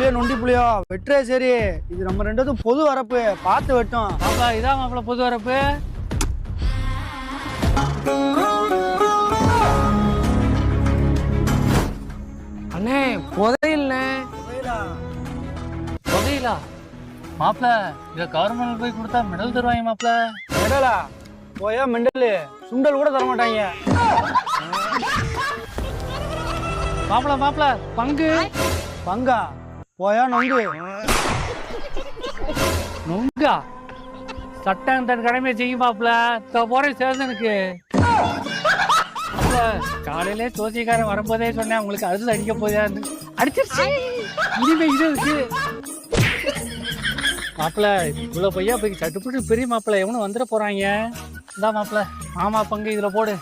புள்ளியோ நொண்டி புள்ளியோ வெட்டுறே சரி. இது நம்ம ரெண்டும் பொது வரப்பு, பார்த்து வெட்டும். மாப்பிள இதான் மாப்பிள பொது வரப்பு. அண்ணே புதையில்ண்ணே. புதையிலா மாப்பிள? இத கவர்மெண்ட் போய் கொடுத்தா மெடல் தருவாங்க மாப்பிள. மெடலா? போயா மெண்டலு, சுண்டல் கூட தர மாட்டாங்க. மாப்பிள மாப்பிள பங்கு. பங்கா? போயா நொங்கு. நொங்கா? சட்டம் தன் கடமையை செய்யும் மாப்பிள. போறேன் சேசனுக்கு. காலையிலே தோசைக்காரன் வரும்போதே சொன்னேன் உங்களுக்கு அறுத்து அடிக்க போதான்னு. அடிச்சிருச்சு. இனிமே இது இருக்கு மாப்பிள. இவ்வளவு பையா போய் சட்டுப்பட்டு பெரிய மாப்பிள எவனும் வந்துட போறாங்க. இந்தா மாப்பிள, மாமா பங்கு இதுல போடு.